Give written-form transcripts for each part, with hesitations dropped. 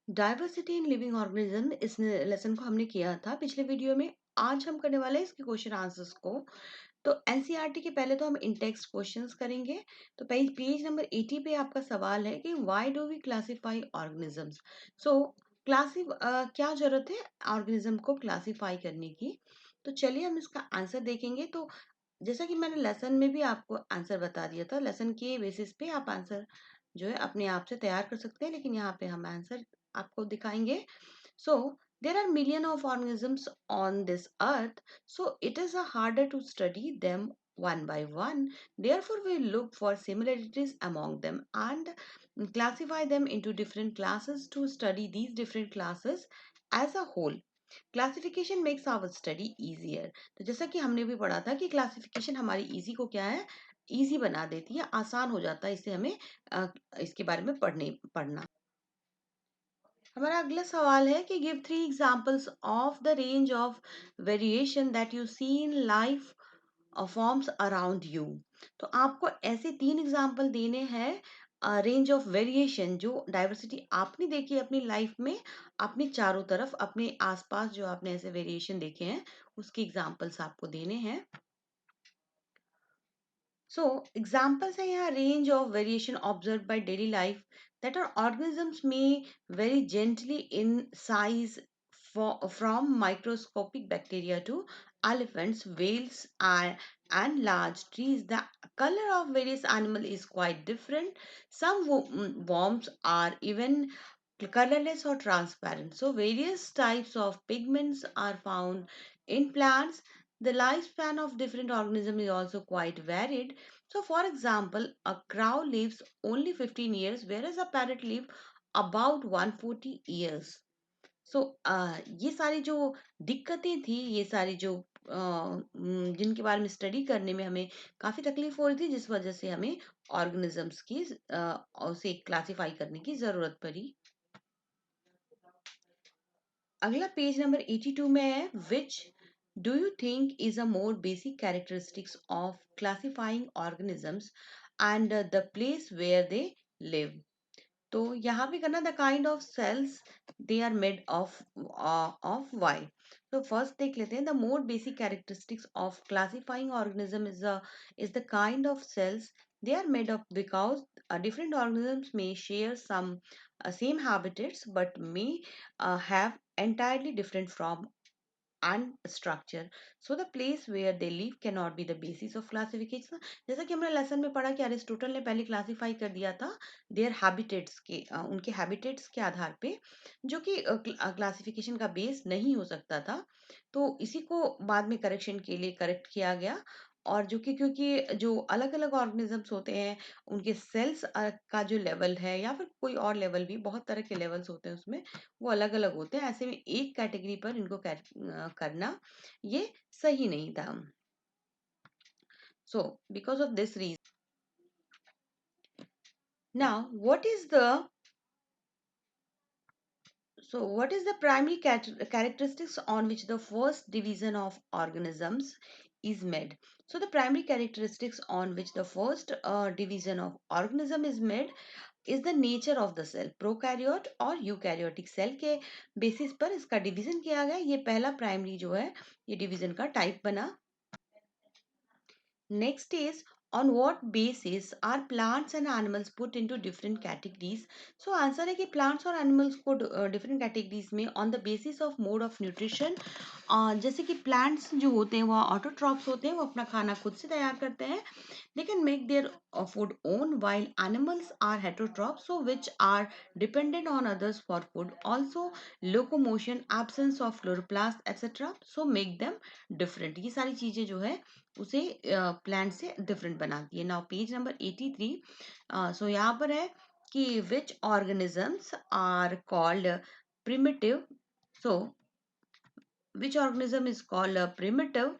Diversity in living organism इस lesson को हमने किया था पिछले वीडियो में। आज हम करने वाले हैं इसके क्वेश्चन आंसर्स को। तो एनसीईआरटी के पहले तो हम इन टेक्स्ट क्वेश्चंस करेंगे। तो पेज पेज नंबर 80 पे आपका सवाल है कि why do we classify organisms. So क्या जरूरत है ऑर्गेनिज्म को क्लासिफाई करने की। तो चलिए हम इसका आंसर देखेंगे। तो जैसा कि मैंने लेसन में भी आपको आंसर बता दिया था, लेसन के बेसिस पे आप आंसर जो है अपने आप से तैयार कर सकते हैं, लेकिन यहाँ पे हम आंसर आपको दिखाएंगे। So there are million of organisms on this earth, so it is harder to study them one by one. Therefore, we look for similarities among them and classify them into different classes to study these different classes as a whole. Classification makes our study easier. तो जैसा कि हमने भी पढ़ा था कि classification हमारी easy को क्या है, इजी बना देती है, आसान हो जाता है इससे हमें इसके बारे में पढ़ना। हमारा अगला सवाल है कि give 3 examples of the range of variation that you see in life forms around you. तो आपको ऐसे 3 एग्जांपल देने हैं रेंज ऑफ वेरिएशन जो डाइवर्सिटी आपने देखी है अपनी लाइफ में, अपने चारों तरफ अपने आसपास जो आपने ऐसे वेरिएशन देखे हैं उसके एग्जांपल्स आपको देने हैं। सो एग्जाम्पल्स है यहाँ range of variation observe by daily life that are organisms में very gently in size from microscopic bacteria to elephants, whales, and large trees. The color of various animal is quite different. Some worms are even colorless or transparent. So various types of pigments are found in plants. The lifespan of different organisms is also quite varied. So for example, a crow lives only 15 years, whereas a parrot lives about 140 years. सो ये सारी जो दिक्कतें थी, ये सारी जो जिनके बारे में स्टडी करने में हमें काफी तकलीफ हो रही थी, जिस वजह से हमें ऑर्गेनिजम्स की उसे क्लासिफाई करने की जरूरत पड़ी। अगला पेज नंबर 82 में है which do you think is a more basic characteristics of classifying organisms and the place where they live. तो यहाँ भी करना the kind of cells they are made of वाई। तो फर्स्ट देख लेते हैं the more basic characteristics of classifying organism is the kind of cells they are made of because different organisms may share some same habitats but may have entirely different form and structure. So the place where they live cannot be the basis of classification. जैसा कि हमने lesson में पढ़ा कि Aristotle ने पहले classify कर दिया था देयर हैबिटेट्स के उनके हैबिटेट्स के आधार पे, जो कि क्लासिफिकेशन का बेस नहीं हो सकता था। तो इसी को बाद में करेक्शन के लिए करेक्ट किया गया। और जो कि क्योंकि जो अलग अलग ऑर्गेनिजम्स होते हैं उनके सेल्स का जो लेवल है या फिर कोई और लेवल भी, बहुत तरह के लेवल्स होते हैं उसमें, वो अलग अलग होते हैं। ऐसे में एक कैटेगरी पर इनको करना ये सही नहीं था। So because of this reason now what is the primary characteristics on which the first division of organisms is made? So the primary characteristics on which the first division of organism is made is the nature of the cell. Prokaryote और eukaryotic cell के basis पर इसका division किया गया। ये पहला primary जो है ये डिवीजन का टाइप बना। Next is on what basis are plants and animals put into different categories? So answer है कि plants और animals को different categories में on the basis of mode of nutrition। जैसे कि plants जो होते हैं वो autotrophs होते हैं, वो अपना खाना खुद से तैयार करते हैं। They can make their food own, while animals are heterotrophs, so which are dependent on others for food. Also locomotion, absence of chloroplast, etc. So make them different. ये सारी चीजें जो है उसे प्लांट से डिफरेंट बनाती है। Now page number 83। सो यहाँ पर है कि which organisms are called primitive. So which organism is called primitive.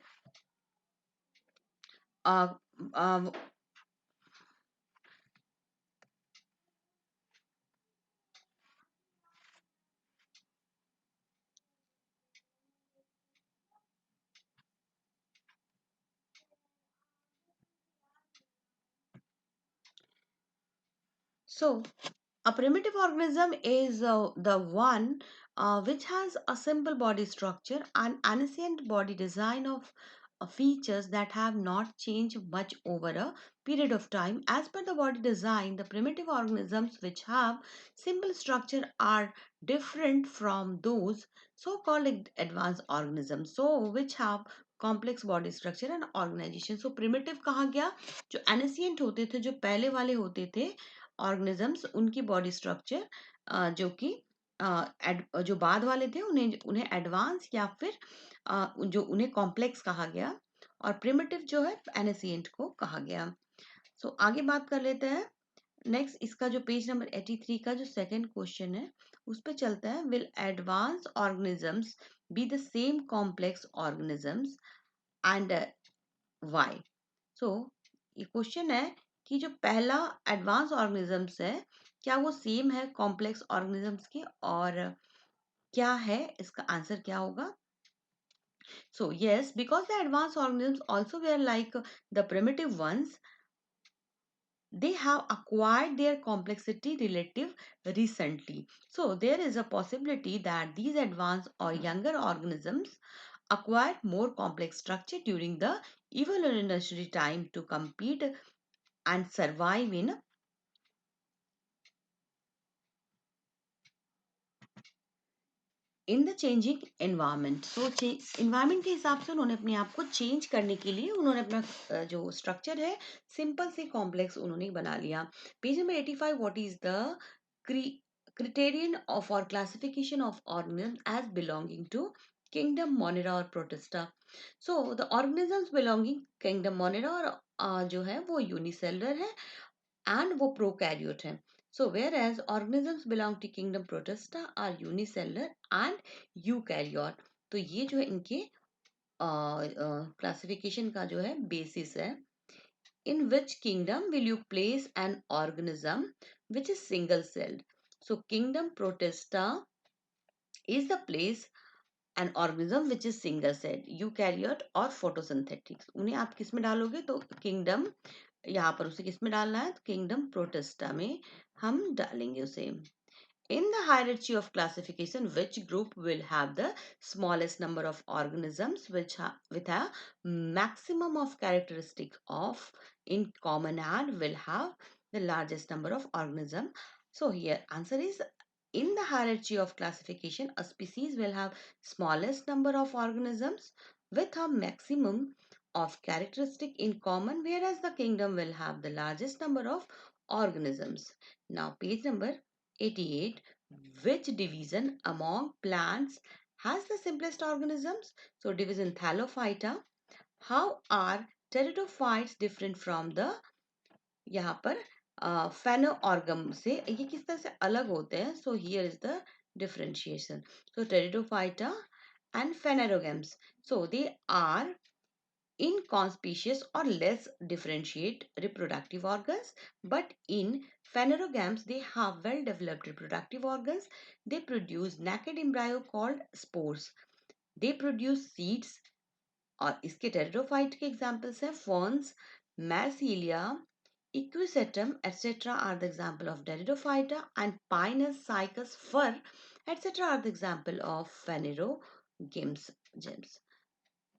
So A primitive organism is the one which has a simple body structure and ancient body design of features that have not changed much over a period of time. As per the body design, the primitive organisms which have simple structure are different from those so-called advanced organisms, so which have complex body structure and organization. So primitive कहा गया जो ancient होते थे, जो पहले वाले होते थे ऑर्गेनिजम्स, उनकी बॉडी स्ट्रक्चर जो कि जो बाद वाले थे उन्हें उन्हें एडवांस या फिर जो उन्हें कॉम्प्लेक्स कहा गया, और प्रिमिटिव जो है एनेसिएंट को कहा गया। सो आगे बात कर लेते हैं। नेक्स्ट इसका जो पेज नंबर 83 का जो सेकंड क्वेश्चन है उस पे चलता है। Will advance organisms be the same complex organisms and why? So ये क्वेश्चन है कि जो पहला एडवांस ऑर्गेनिजम्स है क्या वो सेम है कॉम्प्लेक्स ऑर्गेनिजम्स के, और क्या है इसका आंसर क्या होगा? So yes, because the advanced organisms also were like the primitive ones, they have acquired their complexity relative recently. So there is a possibility that these advanced or younger organisms acquired more complex structure during the evolutionary time to compete and survive in the changing environment. So environment के हिसाब से उन्होंने अपने आप को change करने के लिए उन्होंने अपना जो स्ट्रक्चर है सिंपल से कॉम्प्लेक्स उन्होंने बना लिया। Page number 85, what is the criterion of or classification of organisms as belonging to kingdom Monera or Protista? So the organisms belonging kingdom Monera और जो है वो यूनिसेलुलर है and वो prokaryote है. So whereas organisms belong to kingdom Protista are unicellular and eukaryote. तो ये जो है इनके क्लासिफिकेशन का जो है बेसिस है। In which kingdom will you place an organism which is single celled? So kingdom Protista is the place an organism which is single celled, eukaryote और photosynthetic। उन्हें आप किस में डालोगे? तो किंगडम, यहाँ पर उसे किस में डालना है? तो किंगडम प्रोटिस्टा में हम डालेंगे उसे। In the hierarchy of classification, which group will have the smallest number of organisms with a maximum of characteristic of in common and will have the largest number of organisms? So here answer is, in the hierarchy of classification, a species will have smallest number of organisms with a maximum of characteristic in common, whereas the kingdom will have the largest number of organisms. Now page number 88, which division among plants has the simplest organisms? So division Thallophyta. How are pteridophytes different from the, यहाँ पर फेनोऑर्गम से ये किस तरह से अलग होते हैं? So here is the differentiation. So pteridophyta and phanerogams, so they are inconspicuous or less differentiate reproductive organs, but in phanerogams they have well developed reproductive organs. They produce naked embryo called spores. They produce seeds, और इसके pteridophyte के examples हैं ferns, marsilea, equisetum etc. are the example of Pteridophyta, and Pinus, Cycas, Fir etc. are the example of Phanerogames gems.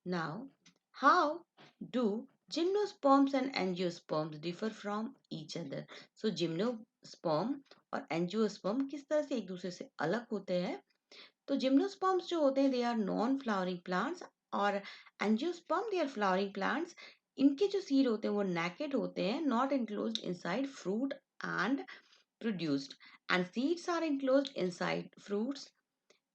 Now, how do gymnosperms and angiosperms differ from each other? So gymnosperm और angiosperm किस तरह से एक दूसरे से अलग होते हैं? तो जिम्नोस्पर्म्स जो होते हैं they are non flowering plants, और angiosperm they are flowering plants. इनके जो सीड होते हैं वो नेकेड होते हैं, not enclosed inside fruit and produced, and seeds are enclosed inside fruits।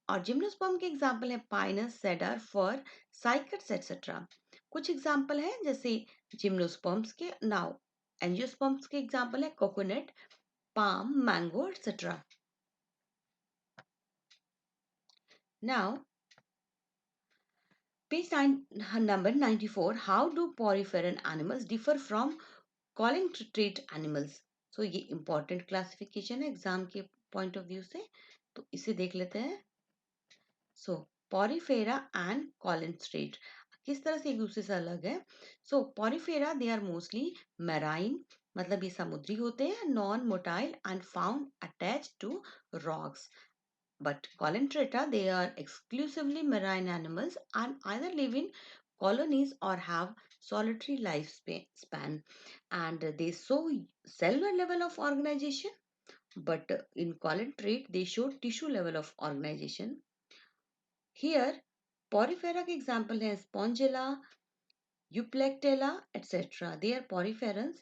और जिम्नोस्पर्म के एग्जाम्पल है पाइनस, सेडर, फर, साइकट्स एक्सेट्रा। कुछ एग्जाम्पल है जैसे जिम्नोस्पर्म्स के। नाउ एंजियोस्पर्म्स के एग्जाम्पल है coconut, palm, mango etcetera. Now page number 94, how do poriferan animals differ from colintrate animals? So ये important classification है एग्जाम के point of view से, तो इसे देख लेते हैं। So porifera and colintrate किस तरह से एक दूसरे से अलग है? So porifera they are mostly marine, मतलब ये समुद्री होते हैं, non motile and found attached to rocks. But Colentrata, they are exclusively marine animals and either live in colonies or have solitary lifespan. And they show cellular level of organization, but in Colentrate, they show tissue level of organization. Here, Porifera के example है Spongella, Euplectella, etc. They are poriferans,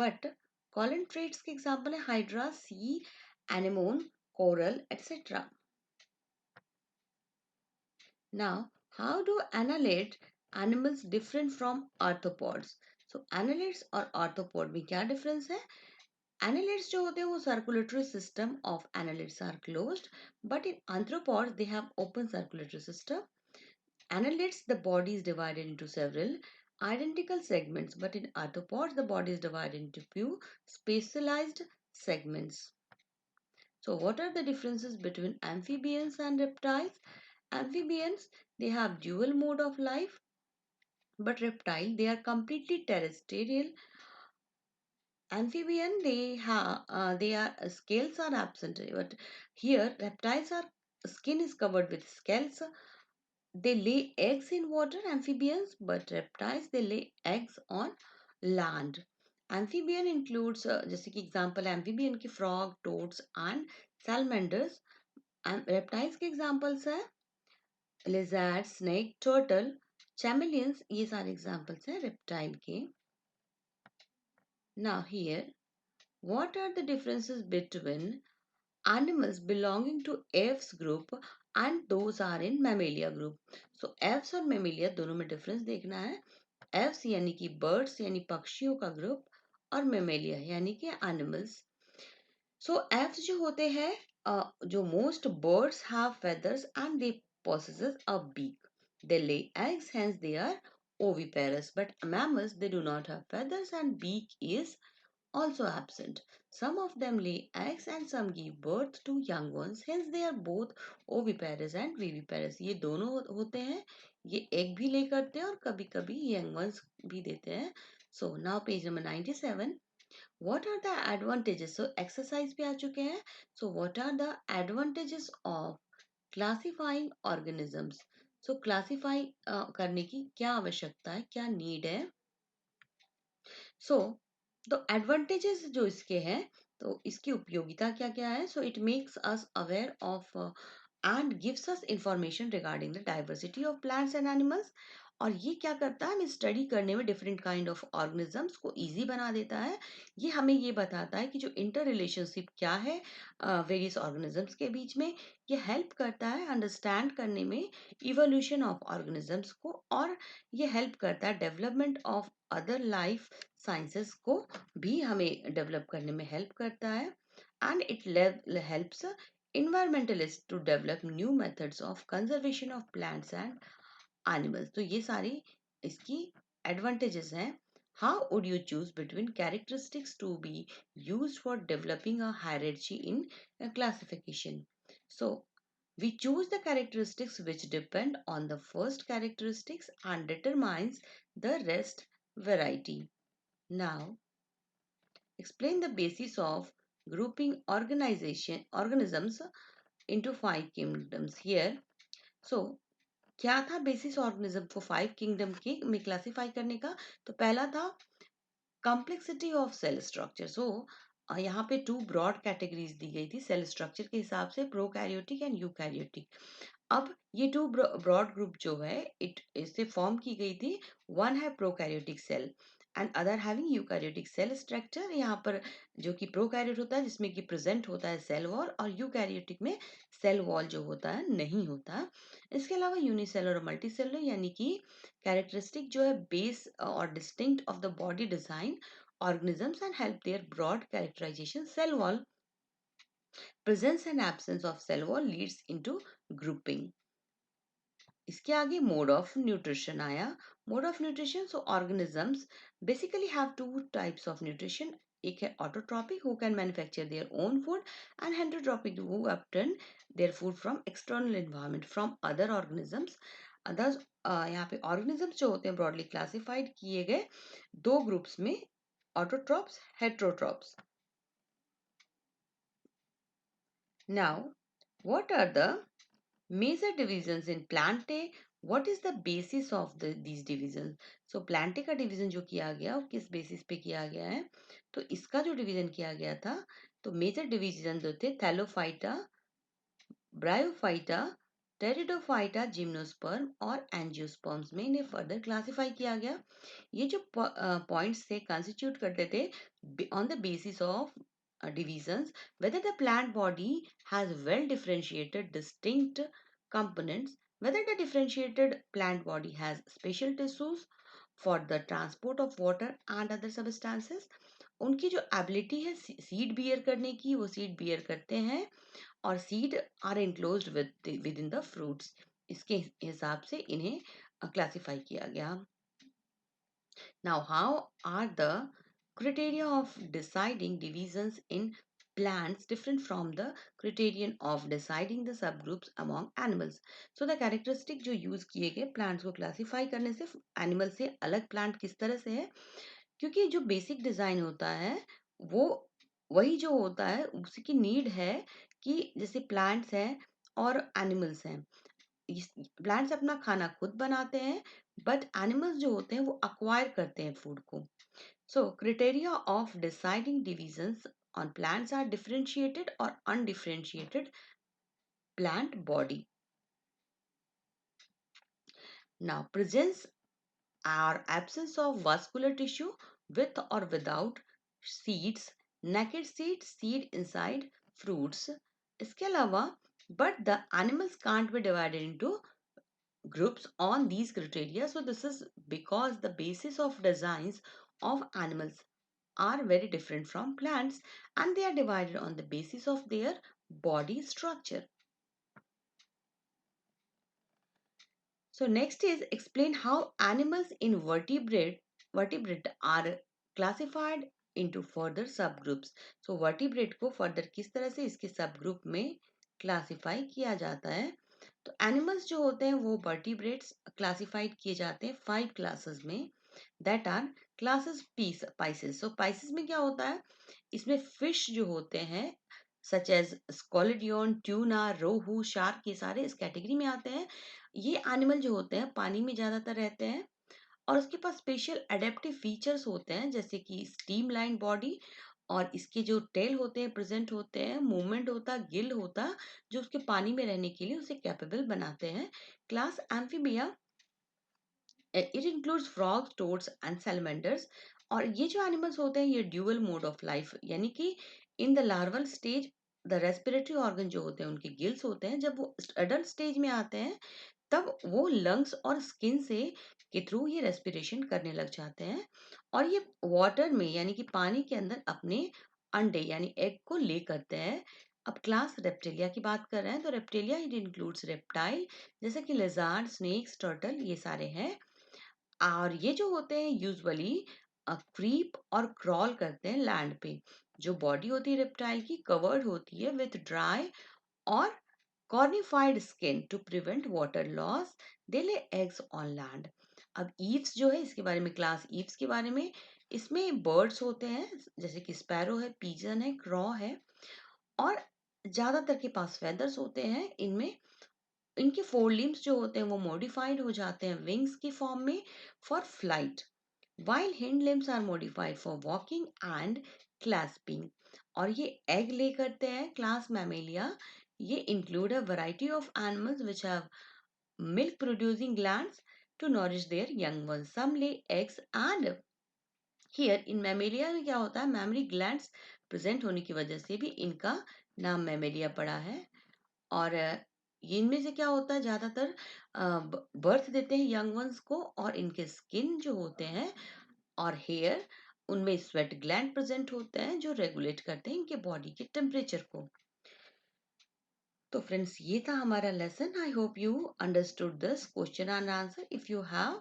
but Colentrates के example है Hydra, sea, anemone, coral, etc. Now, how do annelid animals different from arthropods? So, annelids और arthropod में क्या difference है? Annelids जो होते हैं वो circulatory system of annelids are closed, but in arthropods they have open circulatory system. Annelids, the body is divided into several identical segments, but in arthropods the body is divided into few specialized segments. So, what are the differences between amphibians and reptiles? Amphibians, they have dual mode of life, but reptile, they are completely terrestrial. Amphibian, they are scales are absent, but here reptiles are skin is covered with scales. They lay eggs in water, amphibians, but reptiles they lay eggs on land. Amphibian includes जैसे कि example amphibian के frog, toads and salamanders. And reptiles के examples है lizard, snake, turtle, chameleons. ये सारे examples हैं reptile के. Now here, what are the differences between animals belonging to Apes group and those are in Mammalia group? So Apes और Mammalia दोनों में difference देखना है. Apes यानी कि birds यानी पक्षियों का group और Mammalia यानी कि animals. So apes जो होते हैं जो most birds have feathers and they possesses a beak. They lay eggs, hence they are oviparous. But mammals they do not have feathers and beak is also absent. Some of them lay eggs and some give birth to young ones. Hence they are both oviparous and viviparous. ये दोनों होते हैं. ये egg भी lay करते हैं और कभी-कभी young ones भी देते हैं. So now page number 97. What are the advantages? So exercise पे आ चुके हैं. So what are the advantages of classifying organisms? So classify करने की क्या आवश्यकता है, क्या need है? So the advantages जो इसके हैं, तो इसकी उपयोगिता क्या क्या है? So it makes us aware of and gives us information regarding the diversity of plants and animals. और ये क्या करता है, हमें स्टडी करने में डिफरेंट काइंड ऑफ ऑर्गेनिजम्स को इजी बना देता है. ये हमें ये बताता है कि जो इंटर रिलेशनशिप क्या है वेरियस ऑर्गेनिजम्स के बीच में. ये हेल्प करता है अंडरस्टैंड करने में इवोल्यूशन ऑफ ऑर्गेनिजम्स को, और ये हेल्प करता है development of other life sciences को भी हमें डेवलप करने में हेल्प करता है. And it helps environmentalists to develop new methods of conservation of plants and animals. तो ये सारी इसकी advantages हैं. How would you choose between characteristics to be used for developing a hierarchy in a classification? So we choose the characteristics which depend on the first characteristics and determines the rest variety. Now explain the basis of grouping organization organisms into 5 kingdoms here. So क्या था basis organism को 5 kingdom के में classify करने का? तो पहला था कॉम्प्लेक्सिटी ऑफ सेल स्ट्रक्चर. सो यहाँ पे 2 ब्रॉड कैटेगरीज दी गई थी सेल स्ट्रक्चर के हिसाब से, प्रोकैरियोटिक एंड यूकैरियोटिक. अब ये 2 ब्रॉड ग्रुप जो है इससे फॉर्म की गई थी. वन है prokaryotic cell and other having eukaryotic cell structure. यहाँ पर जो कि प्रोकैरियोट होता है जिसमें कि प्रेजेंट होता है सेल वॉल, और यूकैरियोटिक में सेल वॉल जो होता है नहीं होता. इसके अलावा यूनिसेलर और मल्टीसेलर यानी कि कैरेक्टरिस्टिक जो है बेस और distinct of the body design organisms and help their broad characterization. Cell wall presence and absence of cell wall leads into grouping. इसके आगे मोड ऑफ न्यूट्रिशन आया. Mode of nutrition, so organisms basically have 2 types of nutrition. एक है autotrophic who can manufacture their own food, and heterotrophic who obtain their food from external environment from other organisms. Others यहाँ पे organisms जो होते हैं broadly classified किए गए 2 groups में. autotrophs, heterotrophs. Now, what are the major divisions in Plantae? What is the basis of these divisions? So Plantae का division जो किया गया वो किस basis पे किया गया है? तो इसका जो division किया गया था, तो major division जो थे Thallophyta, Bryophyta, टेरिडोफाइटा, जिम्नोस्पर्म और एंजियोस्पर्म्स में इन्हें फर्दर क्लासिफाई किया गया. ये जो पॉइंट्स थे कंस्टिट्यूट करते थे on the basis of divisions whether the plant body has well differentiated distinct components, whether the differentiated plant body has special tissues for the transport of water and other substances. उनकी जो ability है seed beer करने की, वो seed beer करते हैं और seed are enclosed within the fruits. इसके हिसाब से इन्हें क्लासिफाई किया गया. Now, how are the criteria of deciding divisions in plants different from the criterion of deciding the subgroups among animals? So the characteristic जो use किए गए plants को classify करने से animal से अलग plant किस तरह से है, क्योंकि जो basic design होता है वो वही जो होता है, उसकी need है कि जैसे plants हैं और animals हैं, प्लांट्स अपना खाना खुद बनाते हैं, बट एनिमल्स जो होते हैं वो अक्वायर करते हैं फूड को. So criteria of deciding divisions on plants are differentiated और undifferentiated plant body. Now presence or absence of vascular tissue with or without seeds, naked seed inside fruits. इसके अलावा but the animals can't be divided into groups on these criteria. So this is because the basis of designs of animals are very different from plants and they are divided on the basis of their body structure. So next is explain how animals in vertebrate are classified into further subgroups. So vertebrate को further किस तरह से इसके subgroup में classify किया जाता है. तो एनिमल्स जो होते हैं वो वर्टिब्रेट्स क्लासिफाइड किए जाते हैं 5 क्लासेस में, that are classes Pisces. So Pisces में क्या होता है, इसमें फिश जो होते हैं such as scoliodon, tuna, rohu, shark, ये सारे इस कैटेगरी में आते हैं. ये एनिमल जो होते हैं पानी में ज्यादातर रहते हैं और उसके पास स्पेशल एडेप्टिव फीचर्स होते हैं जैसे कि स्टीम लाइन बॉडी, और इसके जो टेल होते हैं प्रेजेंट होते हैं, मूवमेंट होता, गिल होता, जो उसके पानी में रहने के लिए उसे कैपेबल बनाते हैं. Class amphibia, it includes frogs, toads and salamanders. और ये जो एनिमल्स होते हैं ये ड्यूअल मोड ऑफ लाइफ, यानी कि in the larval stage the respiratory organ जो होते हैं उनके गिल्स होते हैं, जब वो अडल्ट स्टेज में आते हैं तब वो लंग्स और स्किन से के थ्रू ये रेस्पिरेशन करने लग जाते हैं और ये वाटर में यानी कि पानी के अंदर अपने अंडे यानी एग को ले करते हैं. अब क्लास रेप्टिलिया की बात कर रहे हैं तो रेप्टिलिया इट इंक्लूड्स रेप्टाइल जैसे कि लेजार्ड, स्नेक्स, टर्टल, ये सारे हैं. और ये जो होते हैं यूजुअली क्रीप और क्रॉल करते हैं लैंड पे. जो बॉडी होती है रेप्टाइल की कवर्ड होती है विथ ड्राई और cornified skin to prevent water loss. They lay eggs on land. अब ईव्स जो है इसके बारे में, क्लास ईव्स के बारे में, इसमें बर्ड्स होते हैं जैसे कि स्पैरो है, पीजन है, क्रॉ है और ज्यादातर के पास फेदर्स होते हैं. इनमें इनके फोर लिम्स जो होते हैं वो मॉडिफाइड हो जाते हैं विंग्स की फॉर्म में for flight, while hind limbs are modified for walking and clasping. और ये एग ले करते हैं क्लास मैमेलिया. ये include a variety of animals which have milk producing glands to nourish their young ones. Some lay eggs and here in mammalia में क्या होता है, mammary glands present होने की वजह से भी इनका नाम मैमेलिया पड़ा है. और ये इनमें से क्या होता है, ज्यादातर बर्थ देते हैं यंग वंस को और इनके स्किन जो होते हैं और हेयर उनमें स्वेट ग्लैंड प्रेजेंट होते हैं जो रेगुलेट करते हैं इनके बॉडी के टेम्परेचर को. तो फ्रेंड्स ये था हमारा lesson. I hope you understood this question and answer. If you have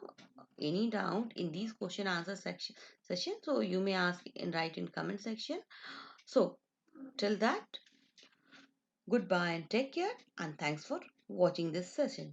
any doubt in these question answer session, so you may ask and write in comment section. So till that, goodbye and take care and thanks for watching this session.